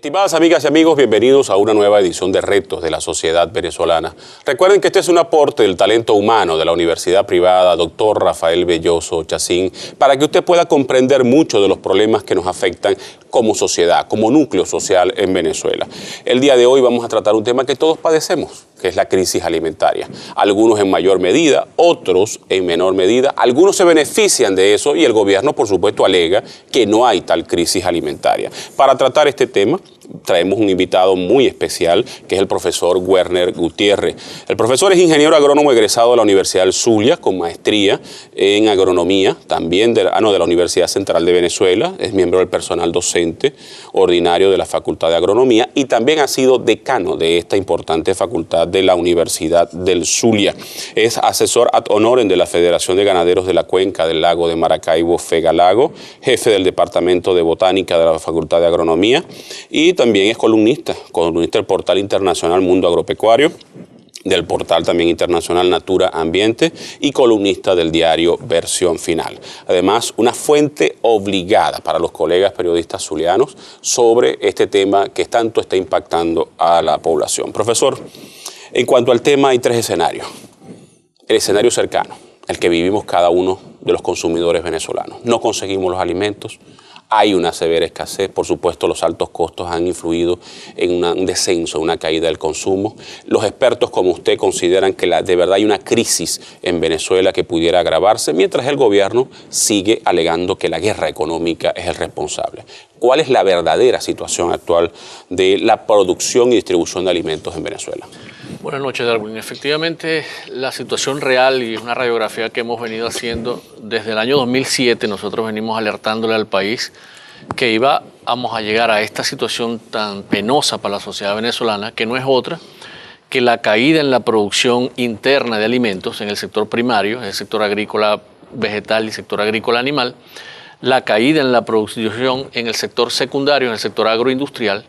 Estimadas amigas y amigos, bienvenidos a una nueva edición de Retos de la Sociedad Venezolana. Recuerden que este es un aporte del talento humano de la Universidad Privada Dr. Rafael Belloso Chacín para que usted pueda comprender mucho de los problemas que nos afectan como sociedad, como núcleo social en Venezuela. El día de hoy vamos a tratar un tema que todos padecemos, que es la crisis alimentaria. Algunos en mayor medida, otros en menor medida. Algunos se benefician de eso y el gobierno, por supuesto, alega que no hay tal crisis alimentaria. Para tratar este tema, traemos un invitado muy especial, que es el profesor Werner Gutiérrez. El profesor es ingeniero agrónomo egresado de la Universidad del Zulia, con maestría en agronomía, también de la Universidad Central de Venezuela. Es miembro del personal docente ordinario de la Facultad de Agronomía y también ha sido decano de esta importante facultad de la Universidad del Zulia. Es asesor ad honorem de la Federación de Ganaderos de la Cuenca del Lago de Maracaibo, Fegalago, jefe del Departamento de Botánica de la Facultad de Agronomía y también es columnista del portal internacional Mundo Agropecuario, del portal también internacional Natura Ambiente y columnista del diario Versión Final. Además, una fuente obligada para los colegas periodistas zulianos sobre este tema que tanto está impactando a la población. Profesor, en cuanto al tema hay tres escenarios. El escenario cercano, el que vivimos cada uno de los consumidores venezolanos. No conseguimos los alimentos. Hay una severa escasez, por supuesto los altos costos han influido en un descenso, una caída del consumo. Los expertos como usted consideran que de verdad hay una crisis en Venezuela que pudiera agravarse, mientras el gobierno sigue alegando que la guerra económica es el responsable. ¿Cuál es la verdadera situación actual de la producción y distribución de alimentos en Venezuela? Buenas noches, Darwin. Efectivamente, la situación real y es una radiografía que hemos venido haciendo desde el año 2007. Nosotros venimos alertándole al país que íbamos a llegar a esta situación tan penosa para la sociedad venezolana, que no es otra que la caída en la producción interna de alimentos en el sector primario, el sector agrícola vegetal y sector agrícola animal, la caída en la producción en el sector secundario, en el sector agroindustrial,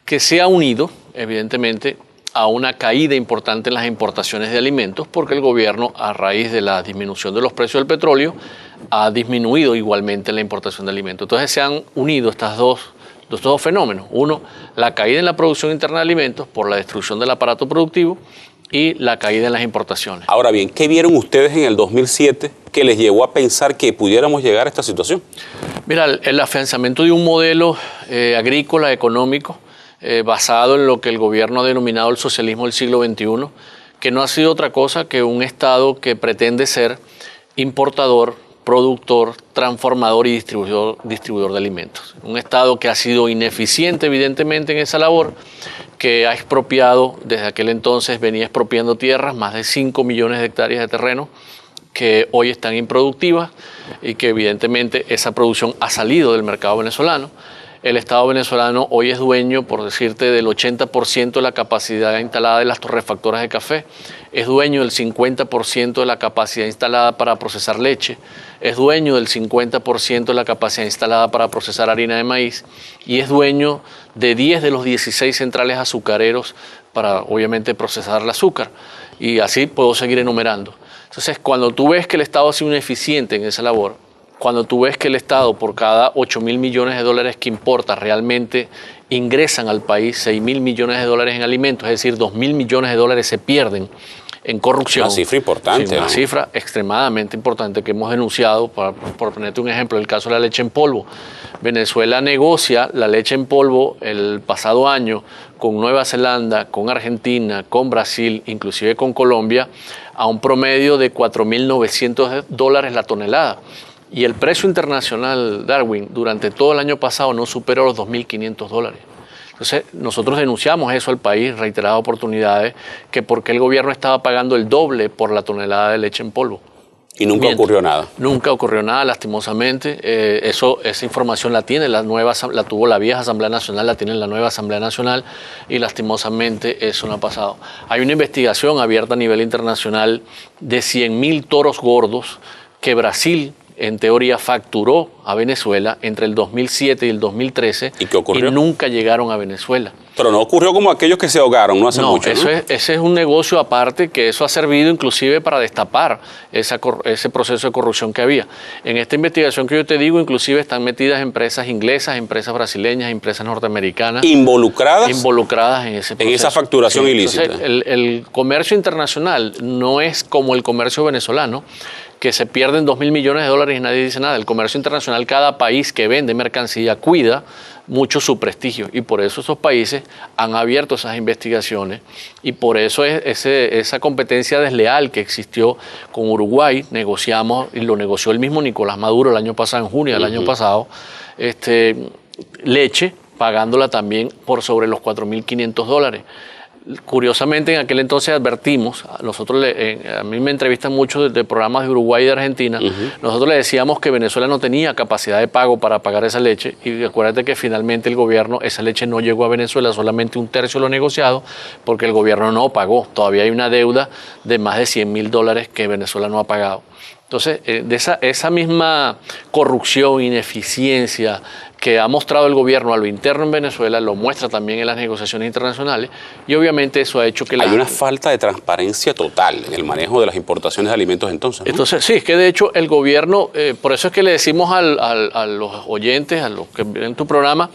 que se ha unido, evidentemente, a una caída importante en las importaciones de alimentos porque el gobierno, a raíz de la disminución de los precios del petróleo, ha disminuido igualmente la importación de alimentos. Entonces se han unido estos dos fenómenos. Uno, la caída en la producción interna de alimentos por la destrucción del aparato productivo y la caída en las importaciones. Ahora bien, ¿qué vieron ustedes en el 2007 que les llevó a pensar que pudiéramos llegar a esta situación? Mira, el afianzamiento de un modelo agrícola, económico, basado en lo que el gobierno ha denominado el socialismo del siglo XXI, que no ha sido otra cosa que un Estado que pretende ser importador, productor, transformador y distribuidor de alimentos. Un Estado que ha sido ineficiente, evidentemente, en esa labor, que ha expropiado, desde aquel entonces venía expropiando tierras, más de 5 millones de hectáreas de terreno, que hoy están improductivas y que evidentemente esa producción ha salido del mercado venezolano. El Estado venezolano hoy es dueño, por decirte, del 80% de la capacidad instalada de las torrefactoras de café, es dueño del 50% de la capacidad instalada para procesar leche, es dueño del 50% de la capacidad instalada para procesar harina de maíz y es dueño de 10 de los 16 centrales azucareros para, obviamente, procesar el azúcar. Y así puedo seguir enumerando. Entonces, cuando tú ves que el Estado ha sido ineficiente en esa labor, cuando tú ves que el Estado por cada 8.000 millones de dólares que importa realmente ingresan al país 6.000 millones de dólares en alimentos, es decir, 2.000 millones de dólares se pierden en corrupción. Una cifra importante. Sí, una cifra extremadamente importante que hemos denunciado, por ponerte un ejemplo, el caso de la leche en polvo. Venezuela negocia la leche en polvo el pasado año con Nueva Zelanda, con Argentina, con Brasil, inclusive con Colombia, a un promedio de 4.900 dólares la tonelada. Y el precio internacional, Darwin, durante todo el año pasado no superó los 2.500 dólares. Entonces, nosotros denunciamos eso al país, reiteradas oportunidades, que porque el gobierno estaba pagando el doble por la tonelada de leche en polvo. Y nunca ocurrió nada. Nunca ocurrió nada, lastimosamente. Esa información la tuvo la vieja Asamblea Nacional, la tiene la nueva Asamblea Nacional y lastimosamente eso no ha pasado. Hay una investigación abierta a nivel internacional de 100.000 toros gordos que Brasil, en teoría, facturó a Venezuela entre el 2007 y el 2013. ¿Y qué ocurrió? Y nunca llegaron a Venezuela. Pero no ocurrió como aquellos que se ahogaron, no hace mucho, ¿no? Ese es un negocio aparte que eso ha servido inclusive para destapar ese proceso de corrupción que había. En esta investigación que yo te digo, inclusive están metidas empresas inglesas, empresas brasileñas, empresas norteamericanas. ¿Involucradas? Involucradas en ese proceso. En esa facturación ilícita. Entonces, el comercio internacional no es como el comercio venezolano, que se pierden 2.000 millones de dólares y nadie dice nada. El comercio internacional, cada país que vende mercancía cuida mucho su prestigio y por eso esos países han abierto esas investigaciones y por eso esa competencia desleal que existió con Uruguay, negociamos y lo negoció el mismo Nicolás Maduro el año pasado, en junio del año pasado, leche, pagándola también por sobre los 4.500 dólares. Curiosamente, en aquel entonces advertimos, nosotros a mí me entrevistan mucho de programas de Uruguay y de Argentina, nosotros le decíamos que Venezuela no tenía capacidad de pago para pagar esa leche y acuérdate que finalmente el gobierno, esa leche no llegó a Venezuela, solamente un tercio lo negociado porque el gobierno no pagó, todavía hay una deuda de más de 100.000 dólares que Venezuela no ha pagado. Entonces, de esa misma corrupción, ineficiencia que ha mostrado el gobierno a lo interno en Venezuela, lo muestra también en las negociaciones internacionales y obviamente eso ha hecho que hay una falta de transparencia total en el manejo de las importaciones de alimentos entonces, ¿no? Entonces, sí, es que de hecho el gobierno, por eso es que le decimos a los oyentes, a los que ven tu programa,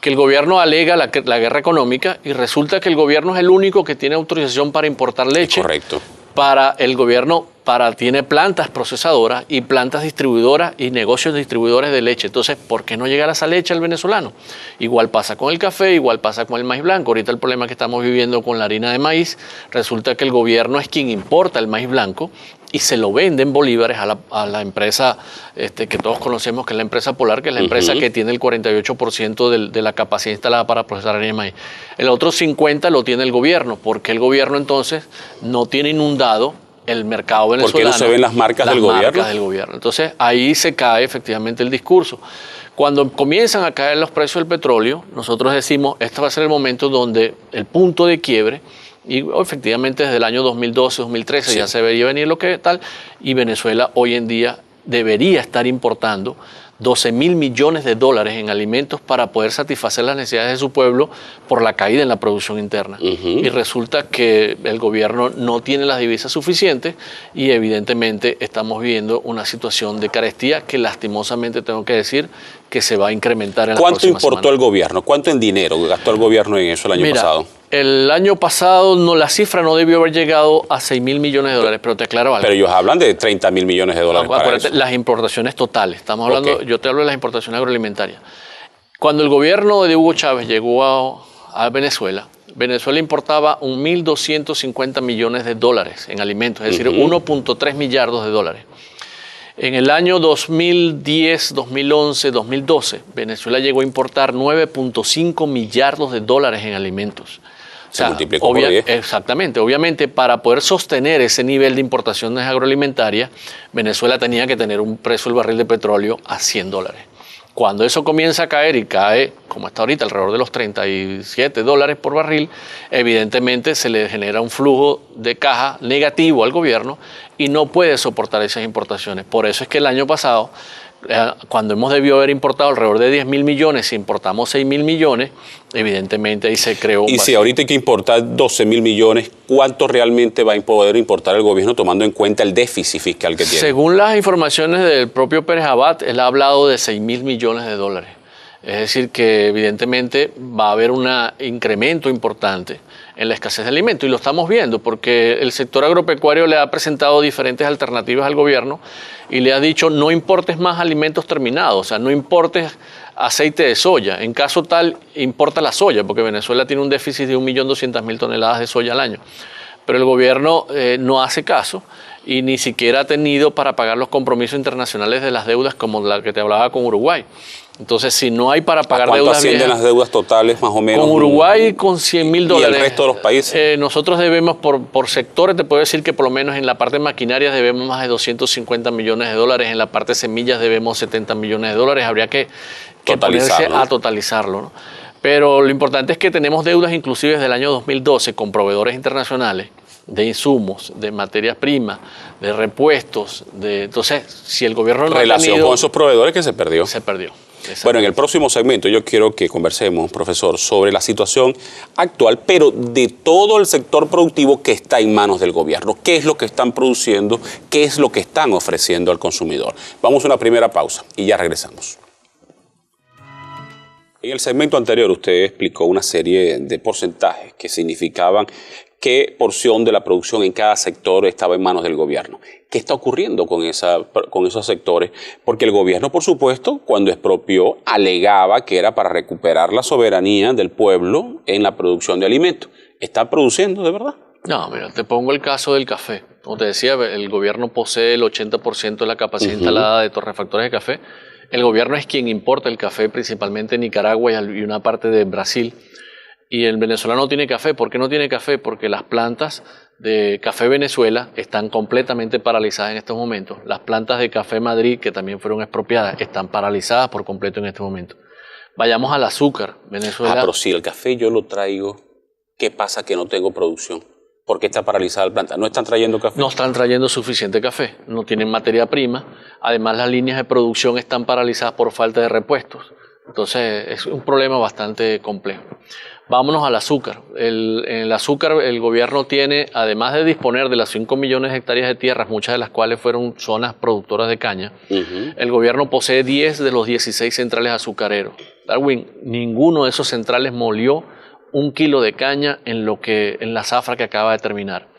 que el gobierno alega la guerra económica y resulta que el gobierno es el único que tiene autorización para importar leche. Correcto. Para el gobierno, tiene plantas procesadoras y plantas distribuidoras y negocios distribuidores de leche. Entonces, ¿por qué no llegar esa leche al venezolano? Igual pasa con el café, igual pasa con el maíz blanco. Ahorita el problema que estamos viviendo con la harina de maíz, resulta que el gobierno es quien importa el maíz blanco y se lo vende en bolívares a la empresa que todos conocemos, que es la empresa Polar, que es la empresa que tiene el 48% de la capacidad instalada para procesar harina de maíz. El otro 50% lo tiene el gobierno, porque el gobierno entonces no tiene inundado el mercado venezolano. ¿Por qué no se ven las marcas del gobierno? Entonces ahí se cae efectivamente el discurso. Cuando comienzan a caer los precios del petróleo, nosotros decimos, este va a ser el momento donde el punto de quiebre, y efectivamente desde el año 2012, 2013 ya se veía venir lo que tal, y Venezuela hoy en día debería estar importando 12.000 millones de dólares en alimentos para poder satisfacer las necesidades de su pueblo por la caída en la producción interna. Y resulta que el gobierno no tiene las divisas suficientes y evidentemente estamos viviendo una situación de carestía que lastimosamente tengo que decir que se va a incrementar en las próximas semanas. ¿Cuánto importó el gobierno? ¿Cuánto en dinero gastó el gobierno en eso el año pasado? El año pasado la cifra no debió haber llegado a 6.000 millones de dólares, pero te aclaro algo. Pero ellos hablan de 30.000 millones de dólares para eso. Las importaciones totales, estamos hablando, yo te hablo de las importaciones agroalimentarias. Cuando el gobierno de Hugo Chávez llegó a Venezuela, Venezuela importaba 1.250 millones de dólares en alimentos, es decir, 1.3 millardos de dólares. En el año 2010, 2011, 2012, Venezuela llegó a importar 9.5 millardos de dólares en alimentos. Se multiplicó por 10. Exactamente. Obviamente, para poder sostener ese nivel de importaciones agroalimentarias, Venezuela tenía que tener un precio del barril de petróleo a 100 dólares. Cuando eso comienza a caer y cae, como está ahorita, alrededor de los 37 dólares por barril, evidentemente se le genera un flujo de caja negativo al gobierno y no puede soportar esas importaciones. Por eso es que el año pasado, cuando hemos debido haber importado alrededor de 10.000 millones, si importamos 6.000 millones, evidentemente ahí se creó un vacío. Y si ahorita hay que importar 12.000 millones, ¿cuánto realmente va a poder importar el gobierno tomando en cuenta el déficit fiscal que tiene? Según las informaciones del propio Pérez Abad, él ha hablado de 6.000 millones de dólares. Es decir, que evidentemente va a haber un incremento importante en la escasez de alimentos y lo estamos viendo porque el sector agropecuario le ha presentado diferentes alternativas al gobierno y le ha dicho no importes más alimentos terminados, o sea, no importes aceite de soya. En caso tal, importa la soya porque Venezuela tiene un déficit de 1.200.000 toneladas de soya al año. Pero el gobierno no hace caso y ni siquiera ha tenido para pagar los compromisos internacionales de las deudas como la que te hablaba con Uruguay. Entonces, si no hay para pagar deudas... ¿Cuánto ascienden las deudas totales más o menos? Con Uruguay con 100.000 dólares. ¿Y el resto de los países? Nosotros debemos, por sectores, te puedo decir que por lo menos en la parte de maquinarias debemos más de 250 millones de dólares, en la parte de semillas debemos 70 millones de dólares. Habría que ponerse a totalizarlo, ¿no? Pero lo importante es que tenemos deudas inclusive desde el año 2012 con proveedores internacionales de insumos, de materias primas, de repuestos. Entonces, si el gobierno no ha tenido... Relación con esos proveedores que se perdió. Se perdió. Bueno, en el próximo segmento yo quiero que conversemos, profesor, sobre la situación actual, pero de todo el sector productivo que está en manos del gobierno. ¿Qué es lo que están produciendo? ¿Qué es lo que están ofreciendo al consumidor? Vamos a una primera pausa y ya regresamos. En el segmento anterior usted explicó una serie de porcentajes que significaban qué porción de la producción en cada sector estaba en manos del gobierno. ¿Qué está ocurriendo con esos sectores? Porque el gobierno, por supuesto, cuando expropió, alegaba que era para recuperar la soberanía del pueblo en la producción de alimentos. ¿Está produciendo de verdad? No, mira, te pongo el caso del café. Como te decía, el gobierno posee el 80% de la capacidad instalada de torrefactores de café. El gobierno es quien importa el café, principalmente en Nicaragua y una parte de Brasil. Y el venezolano no tiene café. ¿Por qué no tiene café? Porque las plantas de Café Venezuela están completamente paralizadas en estos momentos. Las plantas de Café Madrid, que también fueron expropiadas, están paralizadas por completo en este momento. Vayamos al azúcar. Venezuela... pero si el café yo lo traigo, ¿qué pasa que no tengo producción? ¿Por qué está paralizada la planta? ¿No están trayendo café? No están trayendo suficiente café. No tienen materia prima. Además, las líneas de producción están paralizadas por falta de repuestos. Entonces, es un problema bastante complejo. Vámonos al azúcar. En el azúcar, el gobierno tiene, además de disponer de las 5 millones de hectáreas de tierras, muchas de las cuales fueron zonas productoras de caña, el gobierno posee 10 de los 16 centrales azucareros. Darwin, ninguno de esos centrales molió 1 kilo de caña en la zafra que acaba de terminar.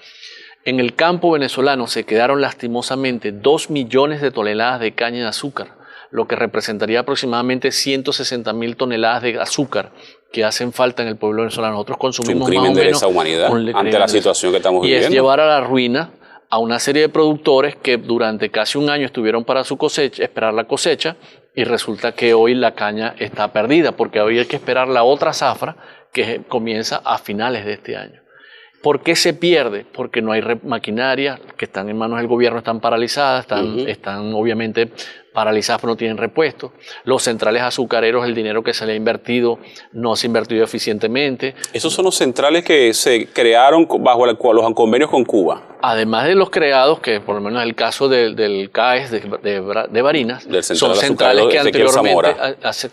En el campo venezolano se quedaron lastimosamente 2 millones de toneladas de caña de azúcar, lo que representaría aproximadamente 160.000 toneladas de azúcar que hacen falta en el pueblo venezolano. Nosotros consumimos un crimen más o de menos lesa humanidad ante la situación que estamos viviendo. Y es llevar a la ruina a una serie de productores que durante casi un año estuvieron para su cosecha, esperar la cosecha, y resulta que hoy la caña está perdida, porque hoy hay que esperar la otra zafra que comienza a finales de este año. ¿Por qué se pierde? Porque no hay maquinaria que están en manos del gobierno, están paralizadas, están obviamente paralizadas, pero no tienen repuesto. Los centrales azucareros, el dinero que se le ha invertido no se ha invertido eficientemente. Esos son los centrales que se crearon bajo los convenios con Cuba. Además de los creados, que por lo menos el caso del CAES de Barinas, son centrales que anteriormente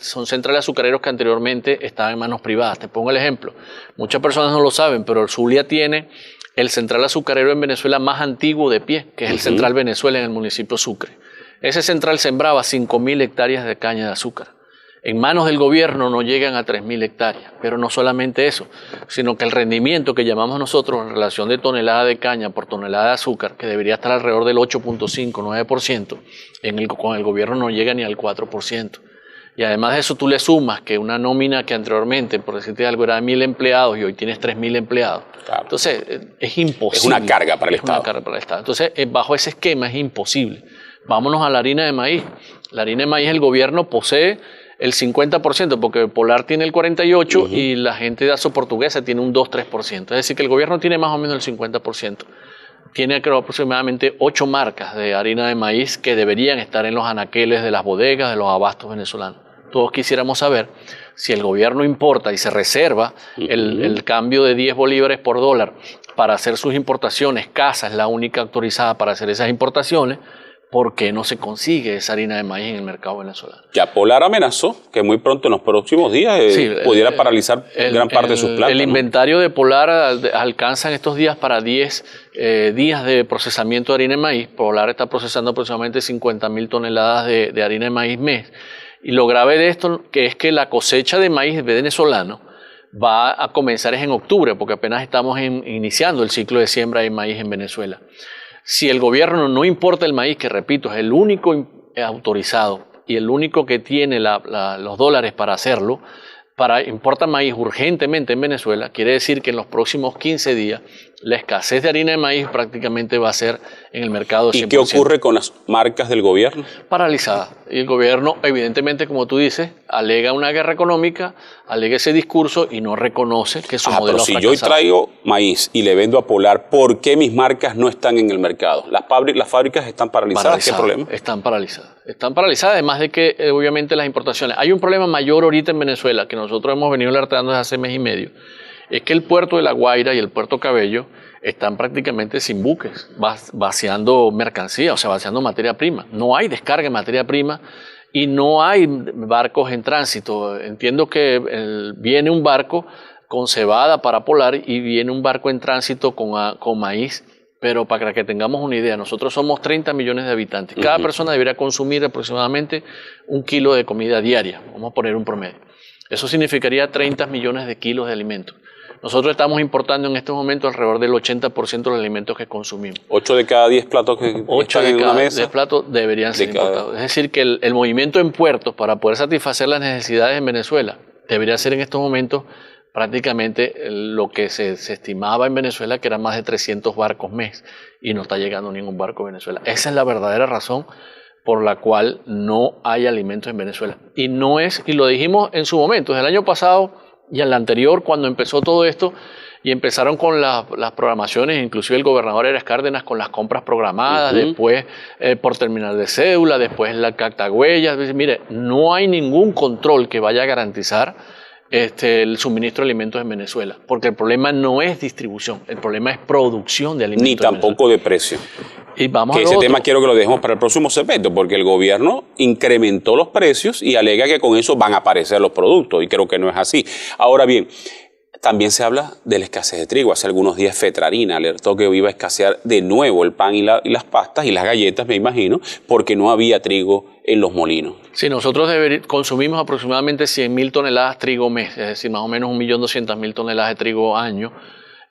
son centrales azucareros que anteriormente estaban en manos privadas. Te pongo el ejemplo. Muchas personas no lo saben, pero el Zulia tiene el central azucarero en Venezuela más antiguo de pie, que es el Central Venezuela en el municipio Sucre. Ese central sembraba 5.000 hectáreas de caña de azúcar. En manos del gobierno no llegan a 3.000 hectáreas, pero no solamente eso, sino que el rendimiento que llamamos nosotros en relación de tonelada de caña por tonelada de azúcar, que debería estar alrededor del 8.5, 9%, con el gobierno no llega ni al 4%. Y además de eso tú le sumas que una nómina que anteriormente, por decirte algo, era de 1.000 empleados y hoy tienes 3.000 empleados. Claro. Entonces es imposible. Es una carga para el Estado. Es una carga para el Estado. Entonces bajo ese esquema es imposible. Vámonos a la harina de maíz. La harina de maíz el gobierno posee el 50%, porque Polar tiene el 48% y la gente de Aso Portuguesa tiene un 2-3%. Es decir, que el gobierno tiene más o menos el 50%. Tiene, creo, aproximadamente 8 marcas de harina de maíz que deberían estar en los anaqueles de las bodegas, de los abastos venezolanos. Todos quisiéramos saber si el gobierno importa y se reserva el cambio de 10 bolívares por dólar para hacer sus importaciones. Casa es la única autorizada para hacer esas importaciones. ¿Por qué no se consigue esa harina de maíz en el mercado venezolano? Ya Polar amenazó que muy pronto en los próximos días pudiera paralizar gran parte de sus plantas. El inventario de Polar alcanza en estos días para 10 días de procesamiento de harina de maíz. Polar está procesando aproximadamente 50.000 toneladas de harina de maíz mes. Y lo grave de esto que es que la cosecha de maíz venezolano va a comenzar en octubre, porque apenas estamos iniciando el ciclo de siembra de maíz en Venezuela. Si el gobierno no importa el maíz, que repito, es el único autorizado y el único que tiene los dólares para hacerlo, importa maíz urgentemente en Venezuela, quiere decir que en los próximos 15 días la escasez de harina de maíz prácticamente va a ser en el mercado 100%. ¿Y qué ocurre con las marcas del gobierno? Paralizadas. Y el gobierno, evidentemente, como tú dices, alega una guerra económica, alega ese discurso y no reconoce que su modelo ha fracasado. Pero si yo traigo maíz y le vendo a Polar, ¿por qué mis marcas no están en el mercado? Las fábricas están paralizadas. ¿Qué problema? Están paralizadas. Están paralizadas, además de que, obviamente, las importaciones. Hay un problema mayor ahorita en Venezuela, que nosotros hemos venido alertando desde hace mes y medio, es que el puerto de La Guaira y el puerto Cabello están prácticamente sin buques, vaciando mercancía, o sea, vaciando materia prima. No hay descarga de materia prima y no hay barcos en tránsito. Entiendo que viene un barco con cebada para polar y viene un barco en tránsito con maíz, pero para que tengamos una idea, nosotros somos 30 millones de habitantes. Cada persona debería consumir aproximadamente 1 kilo de comida diaria, vamos a poner un promedio. Eso significaría 30 millones de kilos de alimentos. Nosotros estamos importando en estos momentos alrededor del 80% de los alimentos que consumimos. 8 de cada 10 platos que están en una mesa. 8 de cada 10 platos deberían ser importados. Es decir, que el movimiento en puertos para poder satisfacer las necesidades en Venezuela debería ser en estos momentos prácticamente lo que se estimaba en Venezuela, que eran más de 300 barcos mes, y no está llegando ningún barco a Venezuela. Esa es la verdadera razón por la cual no hay alimentos en Venezuela. Y no es, y lo dijimos en su momento, desde el año pasado y el anterior, cuando empezó todo esto, y empezaron con las programaciones, inclusive el gobernador Eras Cárdenas con las compras programadas, después por terminal de cédula, después la cactagüeyas. Mire, no hay ningún control que vaya a garantizar el suministro de alimentos en Venezuela, porque el problema no es distribución, el problema es producción de alimentos. Ni tampoco de precio. Y vamos que a ese otro. tema quiero que lo dejemos para el próximo segmento, porque el gobierno incrementó los precios y alega que con eso van a aparecer los productos, y creo que no es así. Ahora bien, también se habla de la escasez de trigo. Hace algunos días Fetrarina alertó que iba a escasear de nuevo el pan y las pastas y las galletas, me imagino, porque no había trigo en los molinos. Sí, nosotros consumimos aproximadamente 100.000 toneladas de trigo mes, es decir, más o menos 1.200.000 toneladas de trigo año.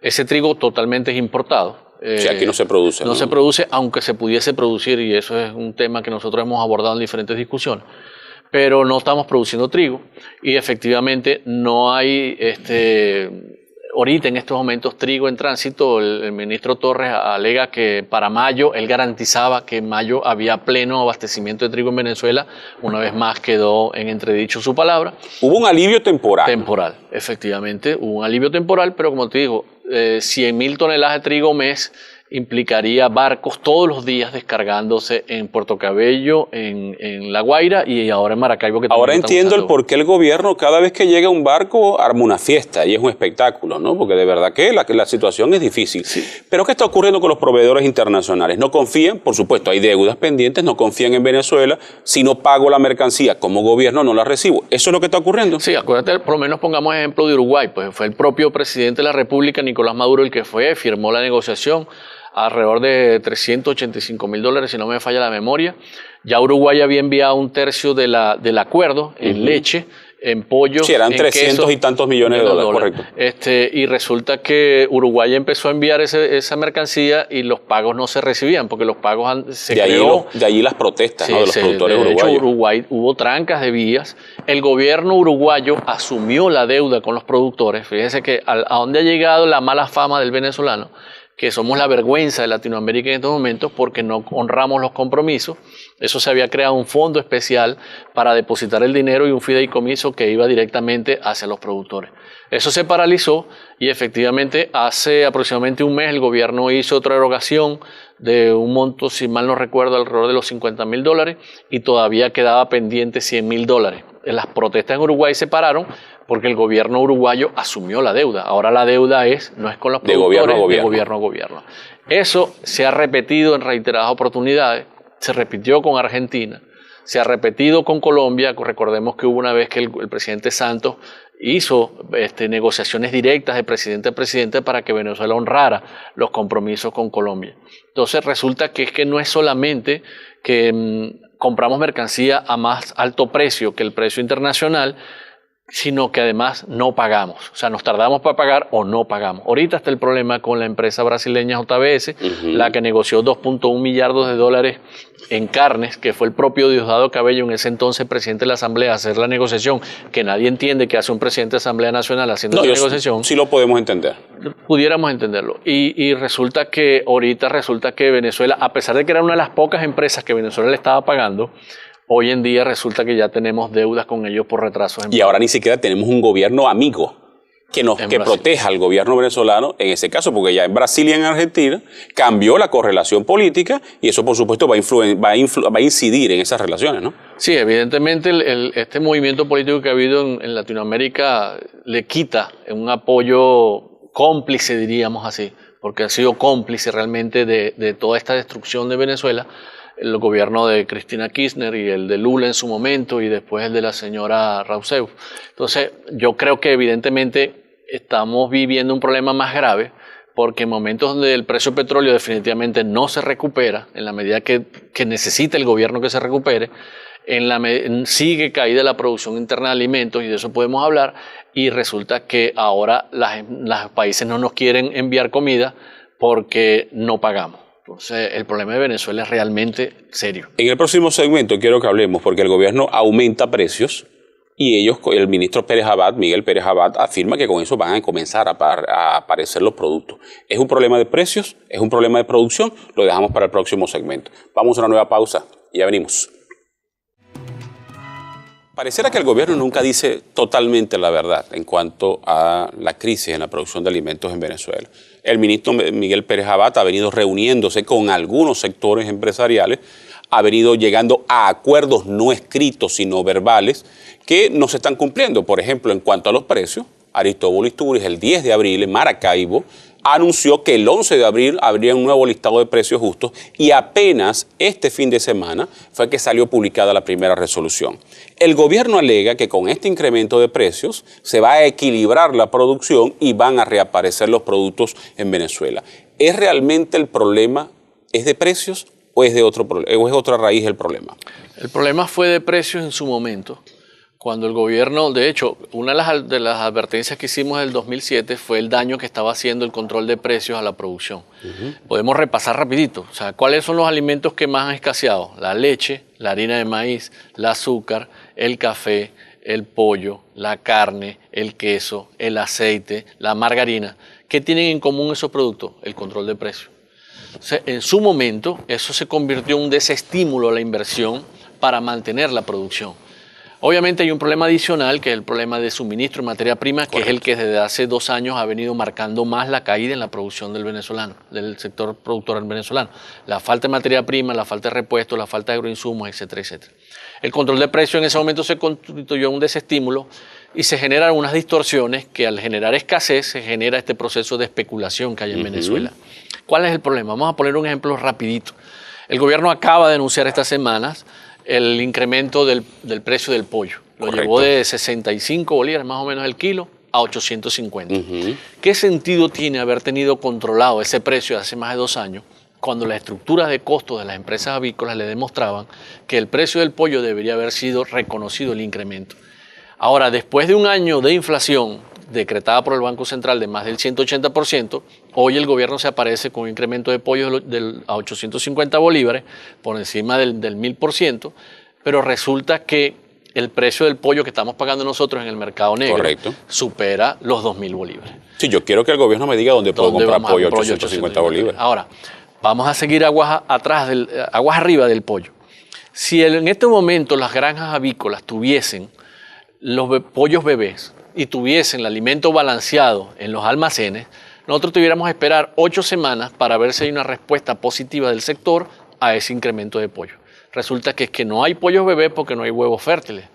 Ese trigo totalmente es importado. O sea, aquí no se produce. No se produce, aunque se pudiese producir, y eso es un tema que nosotros hemos abordado en diferentes discusiones. Pero no estamos produciendo trigo y efectivamente no hay ahorita en estos momentos trigo en tránsito. El ministro Torres alega que para mayo, él garantizaba que en mayo había pleno abastecimiento de trigo en Venezuela. Una vez más quedó en entredicho su palabra. Hubo un alivio temporal. Temporal, efectivamente, hubo un alivio temporal, pero como te digo, 100.000 toneladas de trigo mes implicaría barcos todos los días descargándose en Puerto Cabello, en La Guaira y ahora en Maracaibo. Que ahora entiendo el por qué el gobierno cada vez que llega un barco arma una fiesta y es un espectáculo, ¿no? Porque de verdad que la situación es difícil. Sí. Pero ¿qué está ocurriendo con los proveedores internacionales? No confían, por supuesto, hay deudas pendientes, no confían en Venezuela. Si no pago la mercancía como gobierno, no la recibo. ¿Eso es lo que está ocurriendo? Sí, acuérdate, por lo menos pongamos ejemplo de Uruguay. Pues fue el propio presidente de la República, Nicolás Maduro, el que firmó la negociación alrededor de $385.000, si no me falla la memoria. Ya Uruguay había enviado 1/3 del acuerdo en leche, en pollo, sí, eran en 300 queso, y tantos millones de dólares, correcto. Y resulta que Uruguay empezó a enviar esa mercancía y los pagos no se recibían, porque los pagos se creó. De allí las protestas, ¿no? De los productores uruguayos. De hecho, Uruguay hubo trancas de vías. El gobierno uruguayo asumió la deuda con los productores. Fíjense que a dónde ha llegado la mala fama del venezolano, que somos la vergüenza de Latinoamérica en estos momentos porque no honramos los compromisos. Eso se había creado un fondo especial para depositar el dinero y un fideicomiso que iba directamente hacia los productores. Eso se paralizó y efectivamente hace aproximadamente un mes el gobierno hizo otra erogación de un monto, si mal no recuerdo, alrededor de los $50.000 y todavía quedaba pendiente $100.000. Las protestas en Uruguay se pararon porque el gobierno uruguayo asumió la deuda. Ahora la deuda no es con los productores, de gobierno a gobierno. Eso se ha repetido en reiteradas oportunidades. Se repitió con Argentina, se ha repetido con Colombia. Recordemos que hubo una vez que el presidente Santos hizo negociaciones directas de presidente a presidente para que Venezuela honrara los compromisos con Colombia. Entonces resulta que es que no es solamente que compramos mercancía a más alto precio que el precio internacional, sino que además no pagamos. O sea, nos tardamos para pagar o no pagamos. Ahorita está el problema con la empresa brasileña JBS, la que negoció $2.1 millardos en carnes, que fue el propio Diosdado Cabello, en ese entonces presidente de la Asamblea, a hacer la negociación, que nadie entiende que hace un presidente de la Asamblea Nacional haciendo esa negociación. Sí lo podemos entender. Pudiéramos entenderlo. Y resulta que Venezuela, a pesar de que era una de las pocas empresas que Venezuela le estaba pagando, hoy en día resulta que ya tenemos deudas con ellos por retrasos. Y ahora ni siquiera tenemos un gobierno amigo que proteja al gobierno venezolano en ese caso, porque ya en Brasil y en Argentina cambió la correlación política y eso por supuesto va a incidir en esas relaciones, ¿no? Sí, evidentemente este movimiento político que ha habido en Latinoamérica le quita un apoyo cómplice, diríamos así, porque ha sido cómplice realmente de toda esta destrucción de Venezuela. el gobierno de Cristina Kirchner y el de Lula en su momento y después el de la señora Rousseff. Entonces, yo creo que evidentemente estamos viviendo un problema más grave porque en momentos donde el precio del petróleo definitivamente no se recupera, en la medida que necesita el gobierno que se recupere, sigue caída la producción interna de alimentos y de eso podemos hablar, y resulta que ahora los países no nos quieren enviar comida porque no pagamos. Entonces el problema de Venezuela es realmente serio. En el próximo segmento quiero que hablemos porque el gobierno aumenta precios y el ministro Pérez Abad, Miguel Pérez Abad, afirma que con eso van a comenzar a aparecer los productos. ¿Es un problema de precios? ¿Es un problema de producción? Lo dejamos para el próximo segmento. Vamos a una nueva pausa y ya venimos. Pareciera que el gobierno nunca dice totalmente la verdad en cuanto a la crisis en la producción de alimentos en Venezuela. El ministro Miguel Pérez Abad ha venido reuniéndose con algunos sectores empresariales, ha venido llegando a acuerdos no escritos sino verbales que no se están cumpliendo. Por ejemplo, en cuanto a los precios, Aristóbulo Istúriz el 10 de abril en Maracaibo anunció que el 11 de abril habría un nuevo listado de precios justos y apenas este fin de semana fue que salió publicada la primera resolución. El gobierno alega que con este incremento de precios se va a equilibrar la producción y van a reaparecer los productos en Venezuela. ¿Es realmente el problema, es de precios o es otra raíz del problema? El problema fue de precios en su momento. Cuando el gobierno, de hecho, una de las advertencias que hicimos en el 2007 fue el daño que estaba haciendo el control de precios a la producción. Podemos repasar rapidito. O sea, ¿cuáles son los alimentos que más han escaseado? La leche, la harina de maíz, el azúcar, el café, el pollo, la carne, el queso, el aceite, la margarina. ¿Qué tienen en común esos productos? El control de precios. O sea, en su momento, eso se convirtió en un desestímulo a la inversión para mantener la producción. Obviamente hay un problema adicional, que es el problema de suministro de materia prima, que Correcto. Es el que desde hace 2 años ha venido marcando más la caída en la producción del venezolano, del sector productor venezolano. La falta de materia prima, la falta de repuestos, la falta de agroinsumos, etcétera, etcétera. El control de precios en ese momento se constituyó en un desestímulo y se generan unas distorsiones que al generar escasez se genera este proceso de especulación que hay en Venezuela. ¿Cuál es el problema? Vamos a poner un ejemplo rapidito. El gobierno acaba de anunciar estas semanas el incremento del precio del pollo. Lo Correcto. Llevó de 65 bolívares más o menos el kilo a 850. ¿Qué sentido tiene haber tenido controlado ese precio hace más de 2 años cuando las estructuras de costos de las empresas avícolas le demostraban que el precio del pollo debería haber sido reconocido el incremento? Ahora, después de un año de inflación decretada por el Banco Central de más del 180%, hoy el gobierno se aparece con un incremento de pollo a 850 bolívares, por encima del 1000%, pero resulta que el precio del pollo que estamos pagando nosotros en el mercado negro Correcto. supera los 2000 bolívares. Sí, yo quiero que el gobierno me diga dónde puedo comprar pollo a 850 bolívares. Ahora, vamos a seguir aguas arriba del pollo. Si en este momento las granjas avícolas tuviesen los pollos bebés y tuviesen el alimento balanceado en los almacenes, nosotros tuviéramos que esperar 8 semanas para ver si hay una respuesta positiva del sector a ese incremento de pollo. Resulta que es que no hay pollos bebés porque no hay huevos fértiles.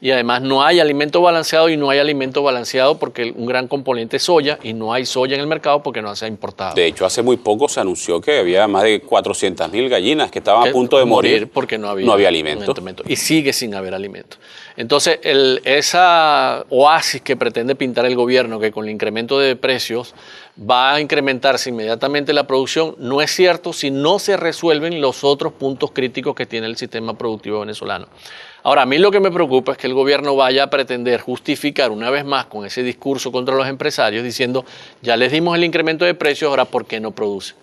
Y además no hay alimento balanceado, y no hay alimento balanceado porque un gran componente es soya, y no hay soya en el mercado porque no se ha importado. De hecho, hace muy poco se anunció que había más de 400.000 gallinas que estaban a punto de morir porque no había alimento. Y sigue sin haber alimento. Entonces, esa oasis que pretende pintar el gobierno, que con el incremento de precios va a incrementarse inmediatamente la producción, no es cierto si no se resuelven los otros puntos críticos que tiene el sistema productivo venezolano. Ahora, a mí lo que me preocupa es que el gobierno vaya a pretender justificar una vez más con ese discurso contra los empresarios diciendo, ya les dimos el incremento de precios, ahora ¿por qué no producen?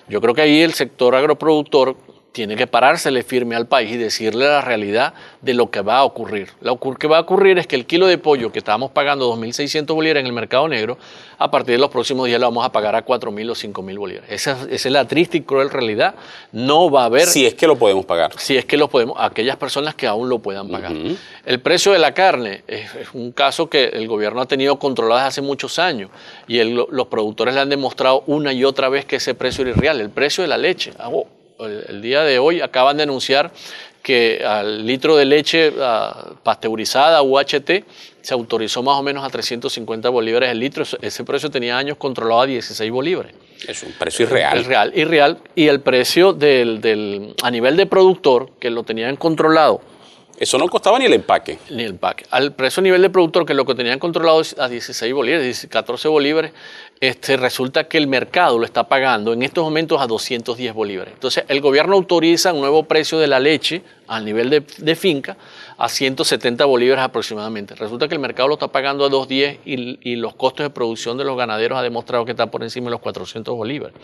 Yo creo que ahí el sector agroproductor tiene que parársele firme al país y decirle la realidad de lo que va a ocurrir. Lo que va a ocurrir es que el kilo de pollo que estábamos pagando 2.600 bolívares en el mercado negro, a partir de los próximos días lo vamos a pagar a 4.000 o 5.000 bolívares. Esa es la triste y cruel realidad. No va a haber... Si es que lo podemos pagar. Si es que lo podemos, aquellas personas que aún lo puedan pagar. El precio de la carne es un caso que el gobierno ha tenido controlado desde hace muchos años, y los productores le han demostrado una y otra vez que ese precio era irreal. El precio de la leche, el día de hoy acaban de anunciar que al litro de leche pasteurizada, UHT, se autorizó más o menos a 350 bolívares el litro. Ese precio tenía años controlado a 16 bolívares. Es un precio irreal. Es real, irreal. Y el precio a nivel de productor, que lo tenían controlado. Eso no costaba ni el empaque. Ni el empaque. Al precio a nivel de productor, que lo que tenían controlado a 16 bolívares, 14 bolívares, resulta que el mercado lo está pagando en estos momentos a 210 bolívares. Entonces, el gobierno autoriza un nuevo precio de la leche al nivel de finca a 170 bolívares aproximadamente. Resulta que el mercado lo está pagando a 210 y los costos de producción de los ganaderos ha demostrado que está por encima de los 400 bolívares.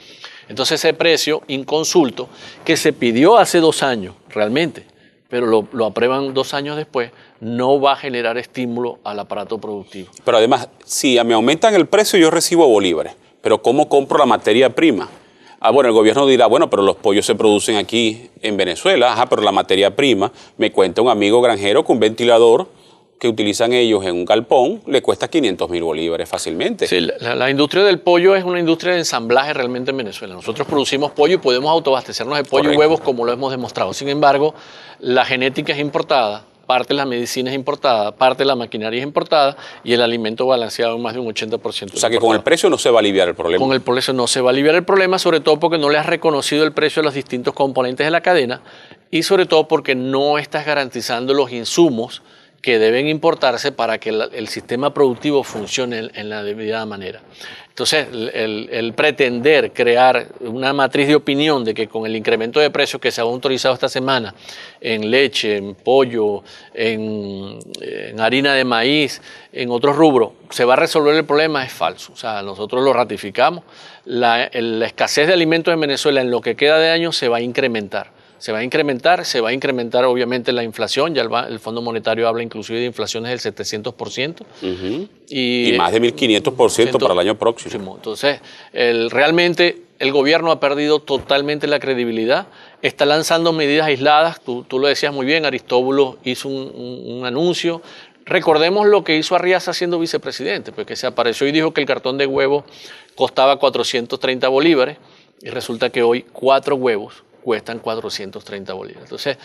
Entonces, ese precio inconsulto que se pidió hace 2 años, realmente, pero lo aprueban 2 años después, no va a generar estímulo al aparato productivo. Pero además, si me aumentan el precio, yo recibo bolívares. Pero ¿cómo compro la materia prima? Bueno, el gobierno dirá, bueno, pero los pollos se producen aquí en Venezuela. Ajá, pero la materia prima, me cuenta un amigo granjero que un ventilador que utilizan ellos en un galpón le cuesta 500.000 bolívares fácilmente. Sí, la industria del pollo es una industria de ensamblaje realmente en Venezuela. Nosotros producimos pollo y podemos autoabastecernos de pollo. Correcto. Y huevos como lo hemos demostrado. Sin embargo, la genética es importada, parte de la medicina es importada, parte de la maquinaria es importada y el alimento balanceado en más de un 80%. O sea que con el precio no se va a aliviar el problema. Con el precio no se va a aliviar el problema, sobre todo porque no le has reconocido el precio a los distintos componentes de la cadena y sobre todo porque no estás garantizando los insumos que deben importarse para que el sistema productivo funcione en la debida manera. Entonces, el pretender crear una matriz de opinión de que con el incremento de precios que se ha autorizado esta semana en leche, en pollo, en harina de maíz, en otros rubros, se va a resolver el problema es falso. O sea, nosotros lo ratificamos. La escasez de alimentos en Venezuela en lo que queda de año se va a incrementar. Se va a incrementar obviamente la inflación, ya el Fondo Monetario habla inclusive de inflaciones del 700%. Y más de 1.500% para el año próximo. Entonces, realmente el gobierno ha perdido totalmente la credibilidad, está lanzando medidas aisladas, tú lo decías muy bien, Aristóbulo hizo un anuncio. Recordemos lo que hizo Arriaza siendo vicepresidente, porque se apareció y dijo que el cartón de huevos costaba 430 bolívares y resulta que hoy 4 huevos cuestan 430 bolívares. Entonces,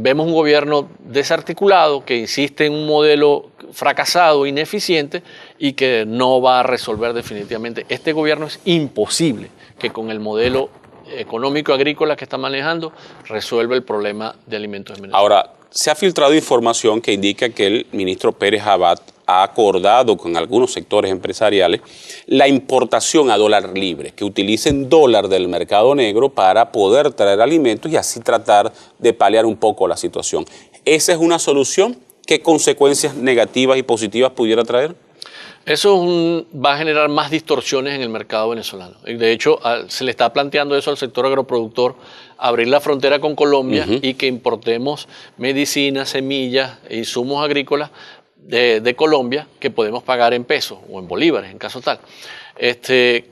vemos un gobierno desarticulado que insiste en un modelo fracasado, ineficiente y que no va a resolver definitivamente. Este gobierno es imposible que con el modelo económico agrícola que está manejando resuelva el problema de alimentos en Venezuela. Ahora, se ha filtrado información que indica que el ministro Pérez Abad ha acordado con algunos sectores empresariales la importación a dólar libre, que utilicen dólar del mercado negro para poder traer alimentos y así tratar de paliar un poco la situación. ¿Esa es una solución? ¿Qué consecuencias negativas y positivas pudiera traer? Eso va a generar más distorsiones en el mercado venezolano. De hecho, se le está planteando eso al sector agroproductor, abrir la frontera con Colombia y que importemos medicinas, semillas e insumos agrícolas de Colombia que podemos pagar en pesos o en bolívares, en caso tal.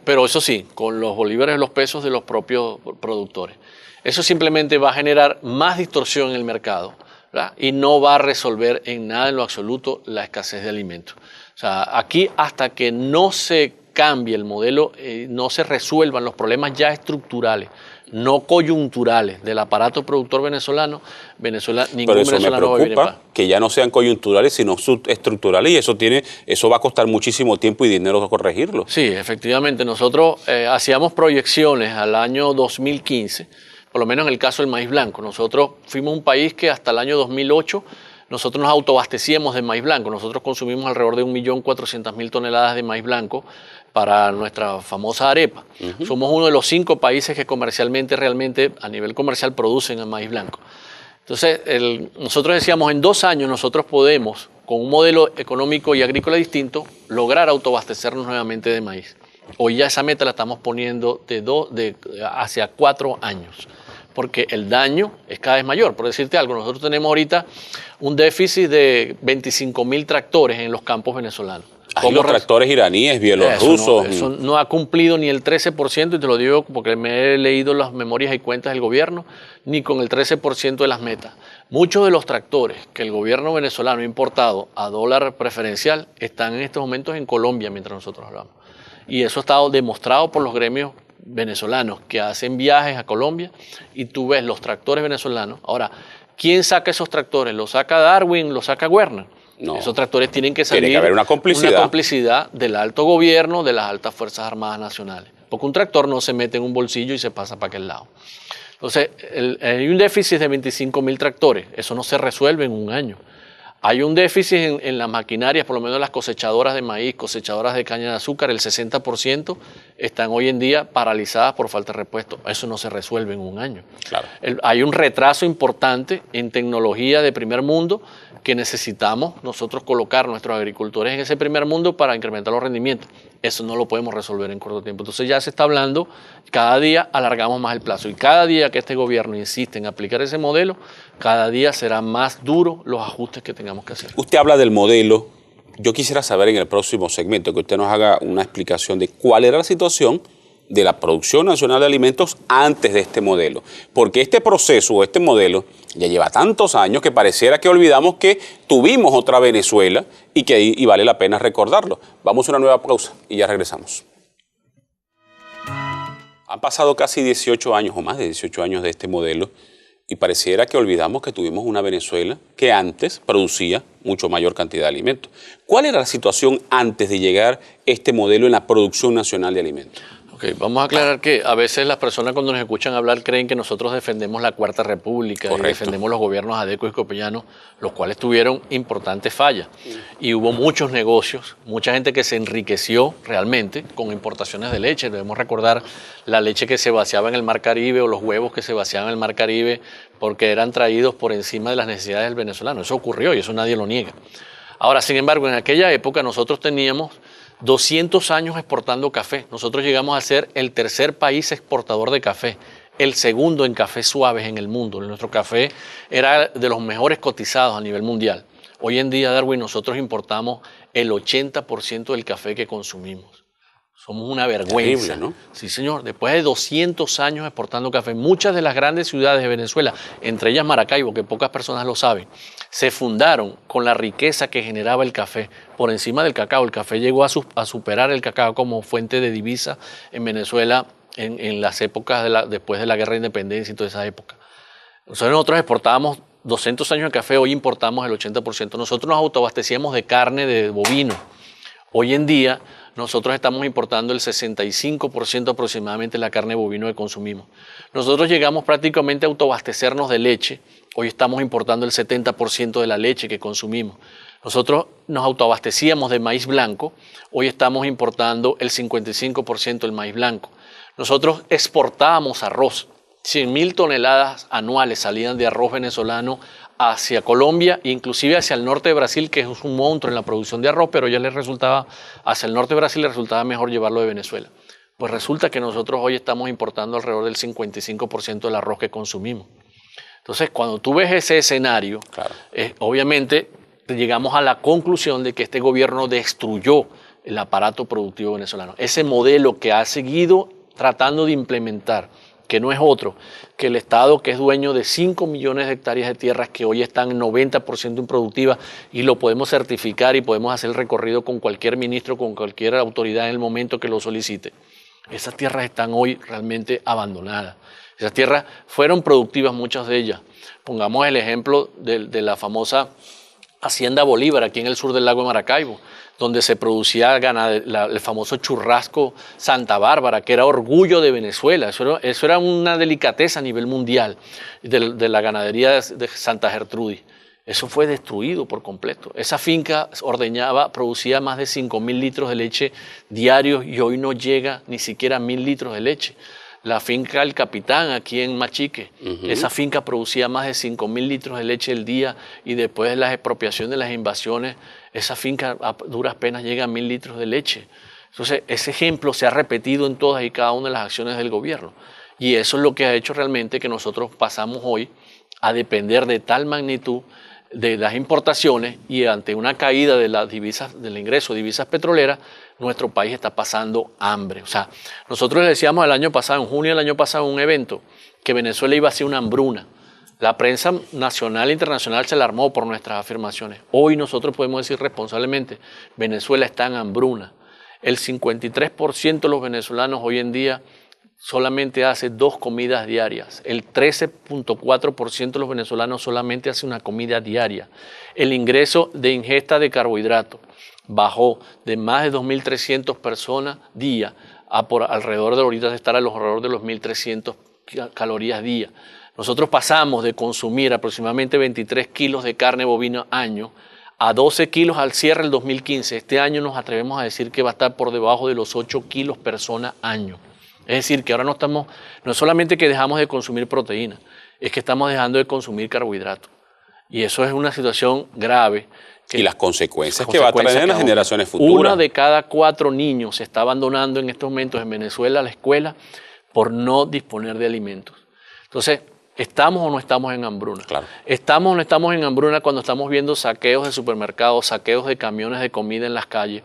Pero eso sí, con los bolívares y los pesos de los propios productores. Eso simplemente va a generar más distorsión en el mercado, ¿verdad? Y no va a resolver en nada en lo absoluto la escasez de alimentos. O sea, aquí hasta que no se cambie el modelo, no se resuelvan los problemas ya estructurales, no coyunturales del aparato productor venezolano, ningún venezolano va a vivir en paz. Pero eso me preocupa, que ya no sean coyunturales, sino estructurales, y eso va a costar muchísimo tiempo y dinero corregirlo. Sí, efectivamente. Nosotros hacíamos proyecciones al año 2015, por lo menos en el caso del maíz blanco. Nosotros fuimos un país que hasta el año 2008 nosotros nos autoabastecíamos de maíz blanco. Nosotros consumimos alrededor de 1.400.000 toneladas de maíz blanco para nuestra famosa arepa. Somos uno de los 5 países que comercialmente, realmente, a nivel comercial, producen el maíz blanco. Entonces, nosotros decíamos, en 2 años nosotros podemos, con un modelo económico y agrícola distinto, lograr autoabastecernos nuevamente de maíz. Hoy ya esa meta la estamos poniendo hacia 4 años. Porque el daño es cada vez mayor. Por decirte algo, nosotros tenemos ahorita un déficit de 25.000 tractores en los campos venezolanos. Los tractores iraníes, bielorrusos. Eso no ha cumplido ni el 13%, y te lo digo porque me he leído las memorias y cuentas del gobierno, ni con el 13% de las metas. Muchos de los tractores que el gobierno venezolano ha importado a dólar preferencial están en estos momentos en Colombia mientras nosotros hablamos. Y eso ha estado demostrado por los gremios venezolanos que hacen viajes a Colombia y tú ves los tractores venezolanos. Ahora, ¿Quién saca esos tractores? ¿Lo saca Darwin? ¿Lo saca Werner? No. Esos tractores tienen que salir. Tiene que haber una complicidad. Una complicidad del alto gobierno, de las altas Fuerzas Armadas Nacionales. Porque un tractor no se mete en un bolsillo y se pasa para aquel lado. Entonces, hay un déficit de 25.000 tractores. Eso no se resuelve en un año. Hay un déficit en las maquinarias, por lo menos las cosechadoras de maíz, cosechadoras de caña de azúcar, el 60% están hoy en día paralizadas por falta de repuesto. Eso no se resuelve en un año. Claro. Hay un retraso importante en tecnología de primer mundo que necesitamos nosotros colocar nuestros agricultores en ese primer mundo para incrementar los rendimientos. Eso no lo podemos resolver en corto tiempo. Entonces ya se está hablando, cada día alargamos más el plazo y cada día que este gobierno insiste en aplicar ese modelo, cada día será más duro los ajustes que tengamos que hacer. Usted habla del modelo. Yo quisiera saber en el próximo segmento que usted nos haga una explicación de cuál era la situación de la producción nacional de alimentos antes de este modelo. Porque este proceso o este modelo ya lleva tantos años que pareciera que olvidamos que tuvimos otra Venezuela y vale la pena recordarlo. Vamos a una nueva pausa y ya regresamos. Han pasado casi 18 años o más de 18 años de este modelo y pareciera que olvidamos que tuvimos una Venezuela que antes producía mucho mayor cantidad de alimentos. ¿Cuál era la situación antes de llegar este modelo en la producción nacional de alimentos? Okay, vamos a aclarar que a veces las personas cuando nos escuchan hablar creen que nosotros defendemos la Cuarta República. Correcto. Y defendemos los gobiernos Adeco y Copellanos, los cuales tuvieron importantes fallas. Y hubo muchos negocios, mucha gente que se enriqueció realmente con importaciones de leche. Debemos recordar la leche que se vaciaba en el Mar Caribe o los huevos que se vaciaban en el Mar Caribe porque eran traídos por encima de las necesidades del venezolano. Eso ocurrió y eso nadie lo niega. Ahora, sin embargo, en aquella época nosotros teníamos 200 años exportando café. Nosotros llegamos a ser el tercer país exportador de café, el segundo en cafés suaves en el mundo. Nuestro café era de los mejores cotizados a nivel mundial. Hoy en día, Darwin, nosotros importamos el 80% del café que consumimos. Somos una vergüenza. Terrible, ¿no? Sí, señor. Después de 200 años exportando café, muchas de las grandes ciudades de Venezuela, entre ellas Maracaibo, que pocas personas lo saben, se fundaron con la riqueza que generaba el café por encima del cacao. El café llegó a superar el cacao como fuente de divisa en Venezuela en las épocas después de la Guerra de Independencia y toda esa época. Nosotros exportábamos 200 años de café, hoy importamos el 80%. Nosotros nos autoabastecíamos de carne de bovino. Hoy en día nosotros estamos importando el 65% aproximadamente de la carne bovino que consumimos. Nosotros llegamos prácticamente a autoabastecernos de leche. Hoy estamos importando el 70% de la leche que consumimos. Nosotros nos autoabastecíamos de maíz blanco. Hoy estamos importando el 55% del maíz blanco. Nosotros exportábamos arroz. 100.000 toneladas anuales salían de arroz venezolano hacia Colombia, inclusive hacia el norte de Brasil, que es un monstruo en la producción de arroz, pero ya les resultaba, hacia el norte de Brasil les resultaba mejor llevarlo de Venezuela. Pues resulta que nosotros hoy estamos importando alrededor del 55% del arroz que consumimos. Entonces, cuando tú ves ese escenario, claro, obviamente llegamos a la conclusión de que este gobierno destruyó el aparato productivo venezolano. Ese modelo que ha seguido tratando de implementar, que no es otro que el Estado, que es dueño de 5 millones de hectáreas de tierras que hoy están 90% improductivas y lo podemos certificar y podemos hacer el recorrido con cualquier ministro, con cualquier autoridad en el momento que lo solicite. Esas tierras están hoy realmente abandonadas. Esas tierras fueron productivas, muchas de ellas. Pongamos el ejemplo de la famosa Hacienda Bolívar, aquí en el sur del lago de Maracaibo, donde se producía el famoso churrasco Santa Bárbara, que era orgullo de Venezuela. Eso era una delicadeza a nivel mundial de la ganadería de Santa Gertrudis. Eso fue destruido por completo. Esa finca producía más de 5.000 litros de leche diarios y hoy no llega ni siquiera a 1.000 litros de leche. La finca El Capitán, aquí en Machique, esa finca producía más de 5.000 litros de leche al día y después de las expropiaciones, de las invasiones, esa finca a duras penas llega a 1.000 litros de leche. Entonces, ese ejemplo se ha repetido en todas y cada una de las acciones del gobierno. Y eso es lo que ha hecho realmente que nosotros pasamos hoy a depender de tal magnitud de las importaciones y ante una caída de las divisas, del ingreso de divisas petroleras, nuestro país está pasando hambre. O sea, nosotros le decíamos el año pasado, en junio del año pasado, en un evento, que Venezuela iba a ser una hambruna. La prensa nacional e internacional se alarmó por nuestras afirmaciones. Hoy nosotros podemos decir responsablemente, Venezuela está en hambruna. El 53% de los venezolanos hoy en día solamente hace 2 comidas diarias. El 13.4% de los venezolanos solamente hace una comida diaria. El ingreso de ingesta de carbohidratos bajó de más de 2.300 personas día a por alrededor de ahorita estar alrededor de los 1.300 calorías día. Nosotros pasamos de consumir aproximadamente 23 kilos de carne bovina año a 12 kilos al cierre del 2015. Este año nos atrevemos a decir que va a estar por debajo de los 8 kilos persona año. Es decir, que ahora no es solamente que dejamos de consumir proteína, es que estamos dejando de consumir carbohidratos. Y eso es una situación grave. Y las consecuencias que va a traer en las generaciones futuras. 1 de cada 4 niños se está abandonando en estos momentos en Venezuela a la escuela por no disponer de alimentos. Entonces, ¿estamos o no estamos en hambruna? Claro. ¿Estamos o no estamos en hambruna cuando estamos viendo saqueos de supermercados, saqueos de camiones de comida en las calles?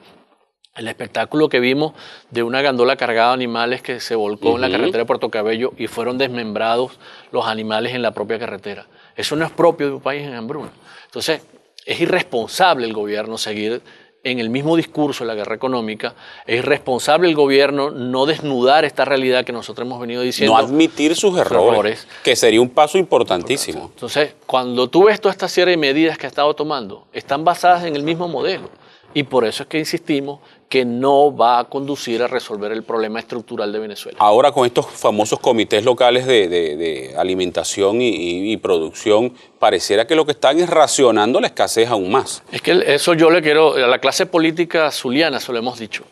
El espectáculo que vimos de una gandola cargada de animales que se volcó en la carretera de Puerto Cabello y fueron desmembrados los animales en la propia carretera. Eso no es propio de un país en hambruna. Entonces, es irresponsable el gobierno seguir en el mismo discurso de la guerra económica. Es irresponsable el gobierno no desnudar esta realidad que nosotros hemos venido diciendo. No admitir sus errores, que sería un paso importantísimo. Entonces, cuando tú ves toda esta serie de medidas que ha estado tomando, están basadas en el mismo modelo. Y por eso es que insistimos que no va a conducir a resolver el problema estructural de Venezuela. Ahora, con estos famosos comités locales de alimentación y producción, pareciera que lo que están es racionando la escasez aún más. Es que eso yo le quiero, a la clase política zuliana, eso lo hemos dicho.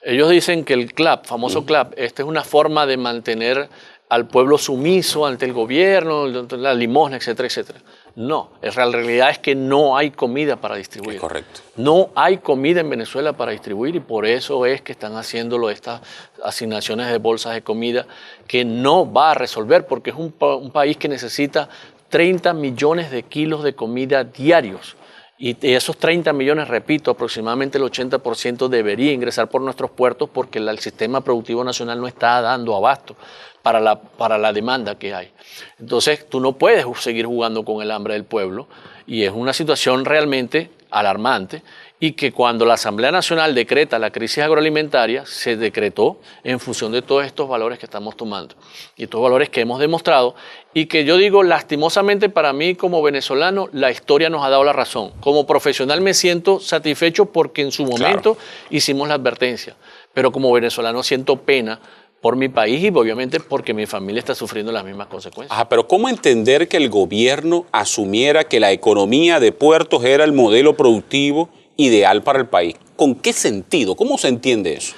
Ellos dicen que el CLAP, famoso CLAP, esta es una forma de mantener al pueblo sumiso ante el gobierno, la limosna, etcétera, etcétera. No, la realidad es que no hay comida para distribuir. Es correcto. No hay comida en Venezuela para distribuir y por eso es que están haciéndolo estas asignaciones de bolsas de comida que no va a resolver porque es un país que necesita 30 millones de kilos de comida diarios. Y de esos 30 millones, repito, aproximadamente el 80% debería ingresar por nuestros puertos porque el sistema productivo nacional no está dando abasto para la demanda que hay. Entonces, tú no puedes seguir jugando con el hambre del pueblo y es una situación realmente alarmante y que cuando la Asamblea Nacional decreta la crisis agroalimentaria, se decretó en función de todos estos valores que estamos tomando y estos valores que hemos demostrado y que yo digo, lastimosamente para mí como venezolano, la historia nos ha dado la razón. Como profesional me siento satisfecho porque en su momento hicimos la advertencia, pero como venezolano siento pena por mi país y obviamente porque mi familia está sufriendo las mismas consecuencias. Ajá, pero ¿cómo entender que el gobierno asumiera que la economía de puertos era el modelo productivo ideal para el país? ¿Con qué sentido? ¿Cómo se entiende eso?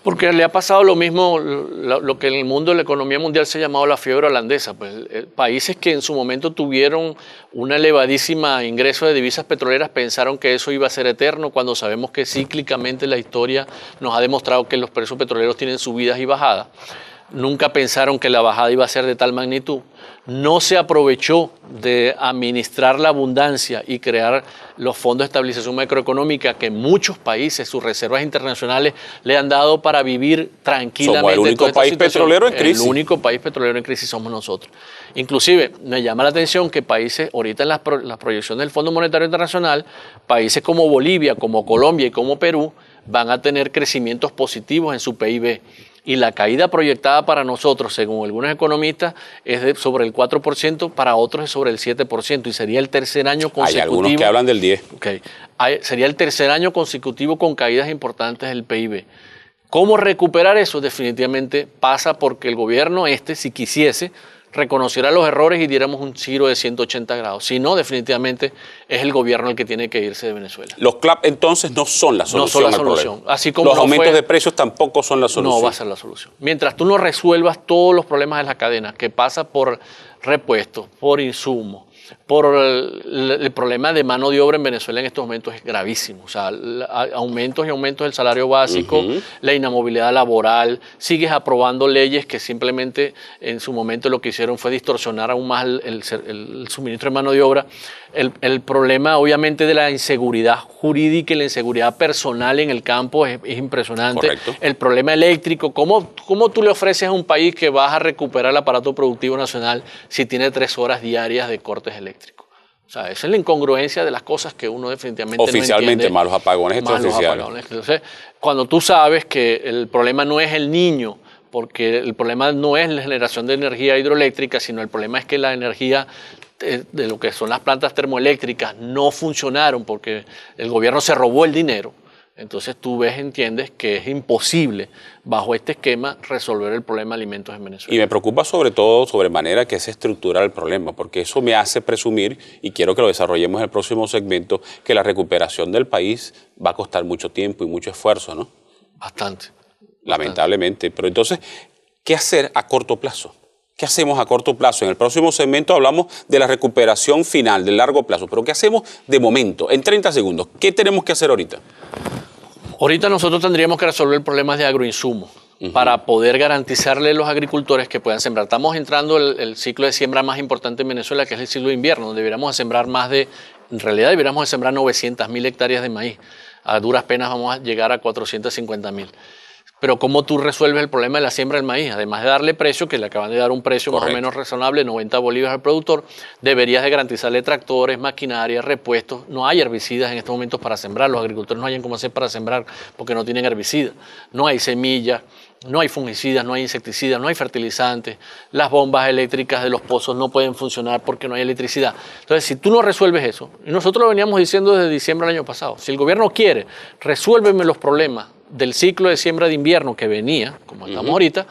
Porque le ha pasado lo mismo, lo que en el mundo de la economía mundial se ha llamado la fiebre holandesa. Pues, países que en su momento tuvieron un elevadísima ingreso de divisas petroleras pensaron que eso iba a ser eterno cuando sabemos que cíclicamente la historia nos ha demostrado que los precios petroleros tienen subidas y bajadas. Nunca pensaron que la bajada iba a ser de tal magnitud. No se aprovechó de administrar la abundancia y crear los fondos de estabilización macroeconómica que muchos países, sus reservas internacionales, le han dado para vivir tranquilamente. Somos el único país petrolero en crisis. El único país petrolero en crisis somos nosotros. Inclusive, me llama la atención que países, ahorita en las proyecciones del Fondo Monetario Internacional, países como Bolivia, como Colombia y como Perú, van a tener crecimientos positivos en su PIB. Y la caída proyectada para nosotros, según algunos economistas, es de sobre el 4%, para otros es sobre el 7%, y sería el tercer año consecutivo. Hay algunos que hablan del 10%. Okay. Sería el tercer año consecutivo con caídas importantes del PIB. ¿Cómo recuperar eso? Definitivamente pasa porque el gobierno si quisiese, reconociera los errores y diéramos un giro de 180 grados. Si no, definitivamente es el gobierno el que tiene que irse de Venezuela. Los CLAP entonces no son la solución. No son la solución. Así como los aumentos de precios tampoco son la solución. No va a ser la solución. Mientras tú no resuelvas todos los problemas de la cadena, que pasa por repuestos, por insumos, por el problema de mano de obra en Venezuela en estos momentos es gravísimo. O sea, aumentos y aumentos del salario básico, la inamovilidad laboral, sigues aprobando leyes que simplemente en su momento lo que hicieron fue distorsionar aún más el suministro de mano de obra. El problema obviamente de la inseguridad jurídica y la inseguridad personal en el campo es impresionante. Correcto. El problema eléctrico, ¿cómo tú le ofreces a un país que vas a recuperar el aparato productivo nacional si tiene 3 horas diarias de cortes eléctricos? O sea, esa es la incongruencia de las cosas que uno definitivamente oficialmente, no entiende. malos apagones extraoficiales. Entonces, cuando tú sabes que el problema no es el niño porque el problema no es la generación de energía hidroeléctrica, sino el problema es que la energía de lo que son las plantas termoeléctricas no funcionaron porque el gobierno se robó el dinero. Entonces tú entiendes que es imposible bajo este esquema resolver el problema de alimentos en Venezuela. Y me preocupa sobre todo sobremanera que se estructura el problema, porque eso me hace presumir, y quiero que lo desarrollemos en el próximo segmento, que la recuperación del país va a costar mucho tiempo y mucho esfuerzo, ¿no? Bastante. Lamentablemente. Pero entonces, ¿qué hacer a corto plazo? ¿Qué hacemos a corto plazo? En el próximo segmento hablamos de la recuperación final, del largo plazo. Pero ¿qué hacemos de momento? En 30 segundos, ¿qué tenemos que hacer ahorita? Ahorita nosotros tendríamos que resolver problemas de agroinsumos para poder garantizarle a los agricultores que puedan sembrar. Estamos entrando el ciclo de siembra más importante en Venezuela, que es el ciclo de invierno, donde deberíamos sembrar en realidad deberíamos sembrar 900.000 hectáreas de maíz. A duras penas vamos a llegar a 450.000. Pero ¿cómo tú resuelves el problema de la siembra del maíz? Además de darle precio, que le acaban de dar un precio más o menos razonable, 90 bolívares al productor, deberías de garantizarle tractores, maquinaria, repuestos. No hay herbicidas en estos momentos para sembrar. Los agricultores no hayan cómo hacer para sembrar porque no tienen herbicidas. No hay semillas, no hay fungicidas, no hay insecticidas, no hay fertilizantes. Las bombas eléctricas de los pozos no pueden funcionar porque no hay electricidad. Entonces, si tú no resuelves eso, y nosotros lo veníamos diciendo desde diciembre del año pasado, si el gobierno quiere, resuélveme los problemas del ciclo de siembra de invierno que venía, como estamos ahorita,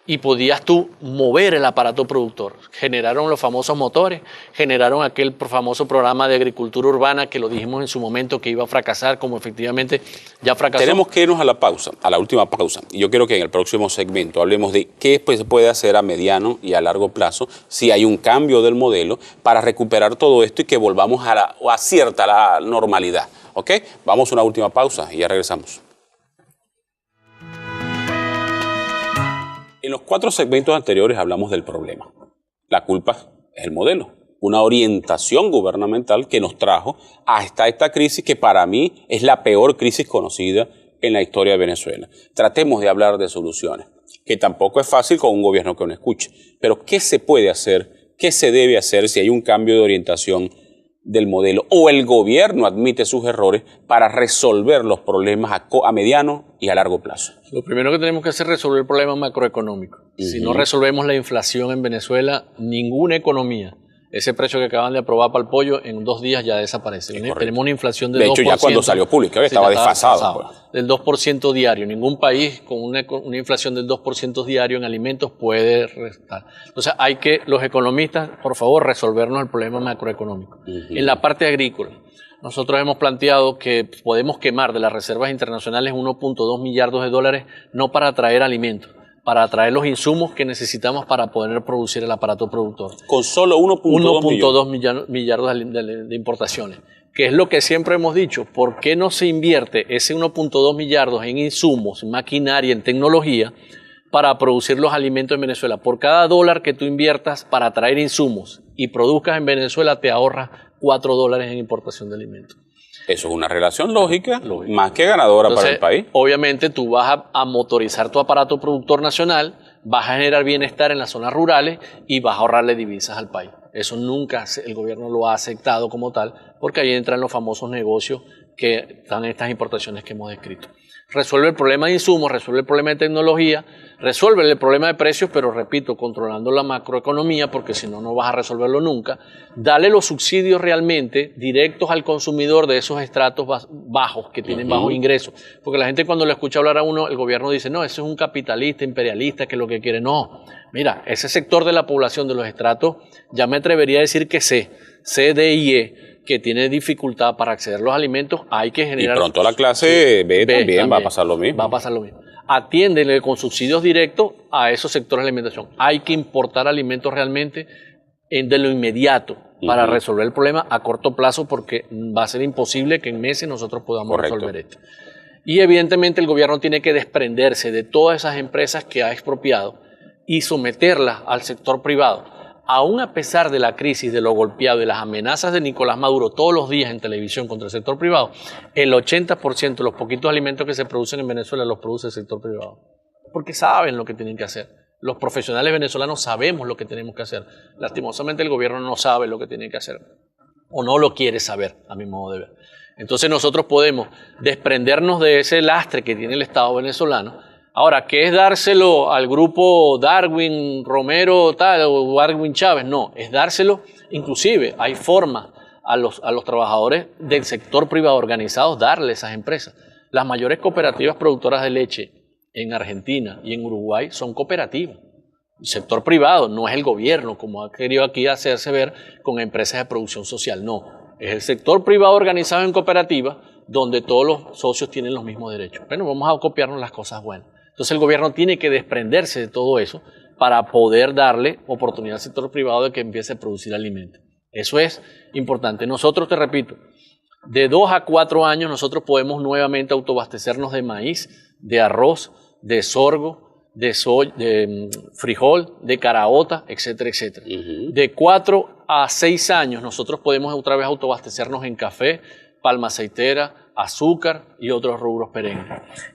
y podías tú mover el aparato productor. Generaron los famosos motores, generaron aquel famoso programa de agricultura urbana que lo dijimos en su momento que iba a fracasar, como efectivamente ya fracasó. Tenemos que irnos a la pausa, a la última pausa. Y yo quiero que en el próximo segmento hablemos de qué se puede hacer a mediano y a largo plazo si hay un cambio del modelo para recuperar todo esto y que volvamos a la normalidad. ¿Ok? Vamos a una última pausa y ya regresamos. En los 4 segmentos anteriores hablamos del problema. La culpa es el modelo, una orientación gubernamental que nos trajo hasta esta crisis que para mí es la peor crisis conocida en la historia de Venezuela. Tratemos de hablar de soluciones, que tampoco es fácil con un gobierno que no escuche. Pero ¿qué se puede hacer? ¿Qué se debe hacer si hay un cambio de orientación del modelo o el gobierno admite sus errores para resolver los problemas a mediano y a largo plazo? Lo primero que tenemos que hacer es resolver el problema macroeconómico. Si no resolvemos la inflación en Venezuela, ninguna economía, ese precio que acaban de aprobar para el pollo, en 2 días ya desaparece. Tenemos una inflación del 2%. De hecho, ya cuando salió público, estaba desfasado. Del 2% diario. Ningún país con una inflación del 2% diario en alimentos puede restar. Entonces, los economistas, por favor, resolvernos el problema macroeconómico. En la parte agrícola, nosotros hemos planteado que podemos quemar de las reservas internacionales 1.2 millardos de dólares no para traer alimentos, para traer los insumos que necesitamos para poder producir el aparato productor. Con solo 1.2 millardos de importaciones, que es lo que siempre hemos dicho. ¿Por qué no se invierte ese 1.2 millardos en insumos, en maquinaria, en tecnología para producir los alimentos en Venezuela? Por cada dólar que tú inviertas para traer insumos y produzcas en Venezuela, te ahorras $4 en importación de alimentos. Eso es una relación lógica, más que ganadora. Entonces, para el país. Obviamente tú vas a motorizar tu aparato productor nacional, vas a generar bienestar en las zonas rurales y vas a ahorrarle divisas al país. Eso nunca el gobierno lo ha aceptado como tal, porque ahí entran los famosos negocios que están en estas importaciones que hemos descrito. Resuelve el problema de insumos, resuelve el problema de tecnología, resuelve el problema de precios, pero repito, controlando la macroeconomía, porque si no, no vas a resolverlo nunca. Dale los subsidios realmente directos al consumidor de esos estratos bajos, que tienen bajos ingresos. Porque la gente cuando le escucha hablar a uno, el gobierno dice, no, ese es un capitalista, imperialista, que es lo que quiere. No, mira, ese sector de la población de los estratos, ya me atrevería a decir que C, D y E, que tiene dificultad para acceder a los alimentos, hay que generar... Y pronto la clase B también va a pasar lo mismo. Va a pasar lo mismo. Atiéndele con subsidios directos a esos sectores de alimentación. Hay que importar alimentos realmente de lo inmediato para resolver el problema a corto plazo, porque va a ser imposible que en meses nosotros podamos resolver esto. Y evidentemente el gobierno tiene que desprenderse de todas esas empresas que ha expropiado y someterlas al sector privado. Aún a pesar de la crisis, de lo golpeado y de las amenazas de Nicolás Maduro todos los días en televisión contra el sector privado, el 80% de los poquitos alimentos que se producen en Venezuela los produce el sector privado. Porque saben lo que tienen que hacer. Los profesionales venezolanos sabemos lo que tenemos que hacer. Lastimosamente el gobierno no sabe lo que tiene que hacer. O no lo quiere saber, a mi modo de ver. Entonces nosotros podemos desprendernos de ese lastre que tiene el Estado venezolano, Ahora, ¿qué es dárselo al grupo Darwin, Romero, tal, o Darwin Chávez? No, es dárselo, inclusive hay formas a los trabajadores del sector privado organizados darle esas empresas. Las mayores cooperativas productoras de leche en Argentina y en Uruguay son cooperativas. El sector privado no es el gobierno, como ha querido aquí hacerse ver con empresas de producción social, no. Es el sector privado organizado en cooperativas donde todos los socios tienen los mismos derechos. Bueno, vamos a copiarnos las cosas buenas. Entonces el gobierno tiene que desprenderse de todo eso para poder darle oportunidad al sector privado de que empiece a producir alimentos. Eso es importante. Nosotros, te repito, de 2 a 4 años nosotros podemos nuevamente autoabastecernos de maíz, de arroz, de sorgo, de frijol, de caraota, etcétera, etcétera. De 4 a 6 años nosotros podemos otra vez autoabastecernos en café, palma aceitera, azúcar y otros rubros perennes.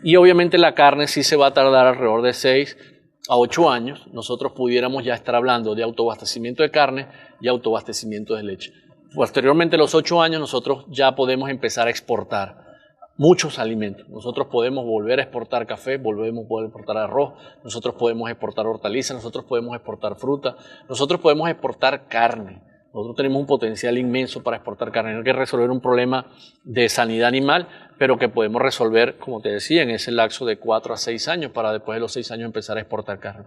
Y obviamente la carne sí se va a tardar alrededor de 6 a 8 años. Nosotros pudiéramos ya estar hablando de autoabastecimiento de carne y autoabastecimiento de leche. Posteriormente a los 8 años nosotros ya podemos empezar a exportar muchos alimentos. Nosotros podemos volver a exportar café, podemos exportar arroz, nosotros podemos exportar hortalizas, nosotros podemos exportar fruta, nosotros podemos exportar carne. Nosotros tenemos un potencial inmenso para exportar carne. No hay que resolver un problema de sanidad animal, pero que podemos resolver, como te decía, en ese lapso de 4 a 6 años, para después de los 6 años empezar a exportar carne.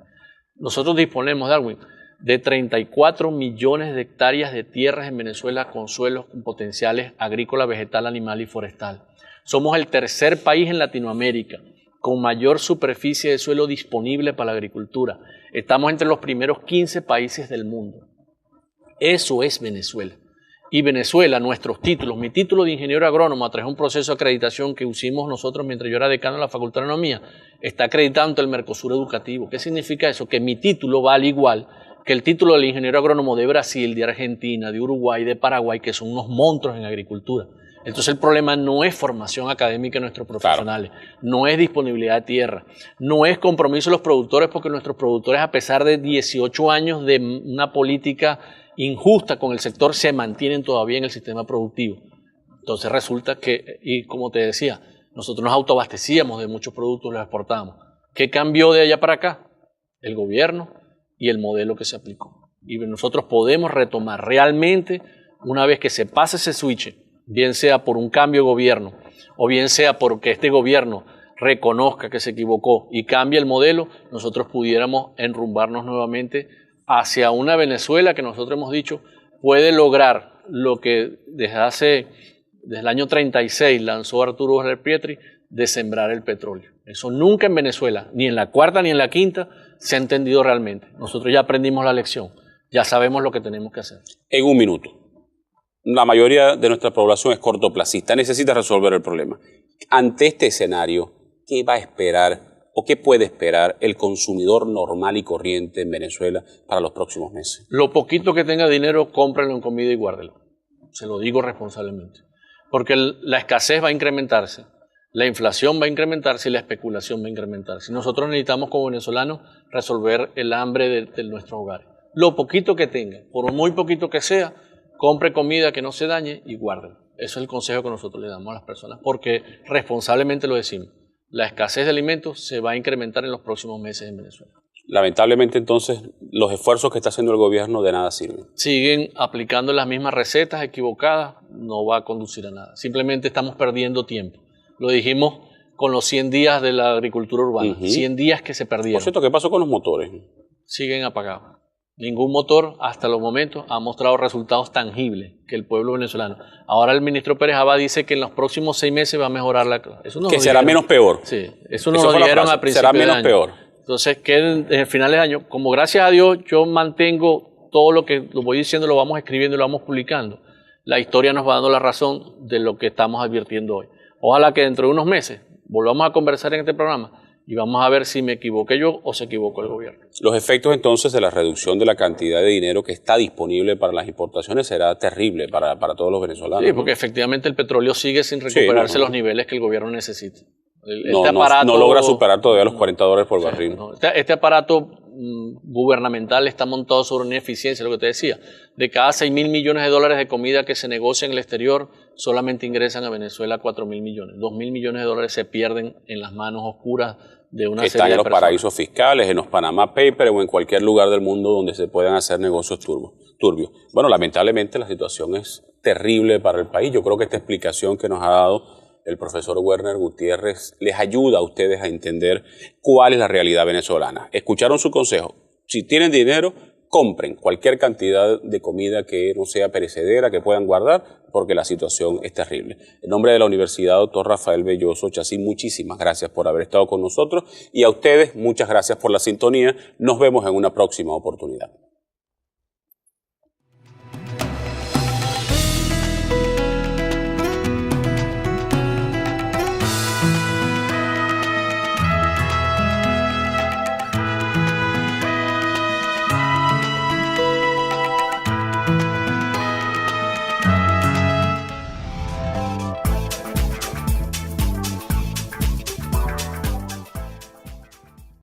Nosotros disponemos, Darwin, de 34 millones de hectáreas de tierras en Venezuela con suelos con potenciales agrícola, vegetal, animal y forestal. Somos el tercer país en Latinoamérica con mayor superficie de suelo disponible para la agricultura. Estamos entre los primeros 15 países del mundo. Eso es Venezuela. Y Venezuela, nuestros títulos, mi título de ingeniero agrónomo a través de un proceso de acreditación que hicimos nosotros mientras yo era decano de la Facultad de Agronomía, está acreditado ante el Mercosur Educativo. ¿Qué significa eso? Que mi título vale igual que el título del ingeniero agrónomo de Brasil, de Argentina, de Uruguay, de Paraguay, que son unos monstruos en agricultura. Entonces el problema no es formación académica de nuestros profesionales, no es disponibilidad de tierra, no es compromiso de los productores, porque nuestros productores, a pesar de 18 años de una política injusta con el sector, se mantienen todavía en el sistema productivo. Entonces resulta que, y como te decía, nosotros nos autoabastecíamos de muchos productos, los exportábamos. ¿Qué cambió de allá para acá? El gobierno y el modelo que se aplicó. Y nosotros podemos retomar realmente, una vez que se pase ese switch, bien sea por un cambio de gobierno o bien sea porque este gobierno reconozca que se equivocó y cambie el modelo, nosotros pudiéramos enrumbarnos nuevamente hacia una Venezuela que nosotros hemos dicho puede lograr lo que desde el año 36 lanzó Arturo Uslar Pietri, de sembrar el petróleo. Eso nunca en Venezuela, ni en la cuarta ni en la quinta, se ha entendido realmente. Nosotros ya aprendimos la lección, ya sabemos lo que tenemos que hacer. En un minuto. La mayoría de nuestra población es cortoplacista, necesita resolver el problema. Ante este escenario, ¿qué va a esperar o qué puede esperar el consumidor normal y corriente en Venezuela para los próximos meses? Lo poquito que tenga dinero, cómpralo en comida y guárdelo. Se lo digo responsablemente. Porque la escasez va a incrementarse, la inflación va a incrementarse y la especulación va a incrementarse. Nosotros necesitamos como venezolanos resolver el hambre de nuestros hogares. Lo poquito que tenga, por muy poquito que sea, compre comida que no se dañe y guárdelo. Eso es el consejo que nosotros le damos a las personas, porque responsablemente lo decimos. La escasez de alimentos se va a incrementar en los próximos meses en Venezuela. Lamentablemente, entonces, los esfuerzos que está haciendo el gobierno de nada sirven. Siguen aplicando las mismas recetas equivocadas, no va a conducir a nada. Simplemente estamos perdiendo tiempo. Lo dijimos con los 100 días de la agricultura urbana, 100 días que se perdieron. Por cierto, ¿qué pasó con los motores? Siguen apagados. Ningún motor hasta los momentos ha mostrado resultados tangibles que el pueblo venezolano. Ahora el ministro Pérez Abad dice que en los próximos 6 meses va a mejorar la... Que será menos peor. Sí, eso nos lo dijeron al principio del año. Será menos peor. Entonces, que en el final del año, como gracias a Dios yo mantengo todo lo que lo voy diciendo, lo vamos escribiendo y lo vamos publicando, la historia nos va dando la razón de lo que estamos advirtiendo hoy. Ojalá que dentro de unos meses volvamos a conversar en este programa y vamos a ver si me equivoqué yo o se equivocó el gobierno. Los efectos entonces de la reducción de la cantidad de dinero que está disponible para las importaciones será terrible para todos los venezolanos. Sí, porque efectivamente el petróleo sigue sin recuperarse los niveles que el gobierno necesita. No logra superar todavía los $40 por barril. Este aparato gubernamental está montado sobre una ineficiencia, lo que te decía. De cada $6.000 millones de comida que se negocia en el exterior, solamente ingresan a Venezuela 4.000 millones. 2.000 millones de dólares se pierden en las manos oscuras de una serie de personas. Están en los paraísos fiscales, en los Panama Papers o en cualquier lugar del mundo donde se puedan hacer negocios turbios. Bueno, lamentablemente la situación es terrible para el país. Yo creo que esta explicación que nos ha dado el profesor Werner Gutiérrez les ayuda a ustedes a entender cuál es la realidad venezolana. Escucharon su consejo. Si tienen dinero, compren cualquier cantidad de comida que no sea perecedera, que puedan guardar, porque la situación es terrible. En nombre de la Universidad Dr. Rafael Belloso Chacín, muchísimas gracias por haber estado con nosotros y a ustedes muchas gracias por la sintonía. Nos vemos en una próxima oportunidad.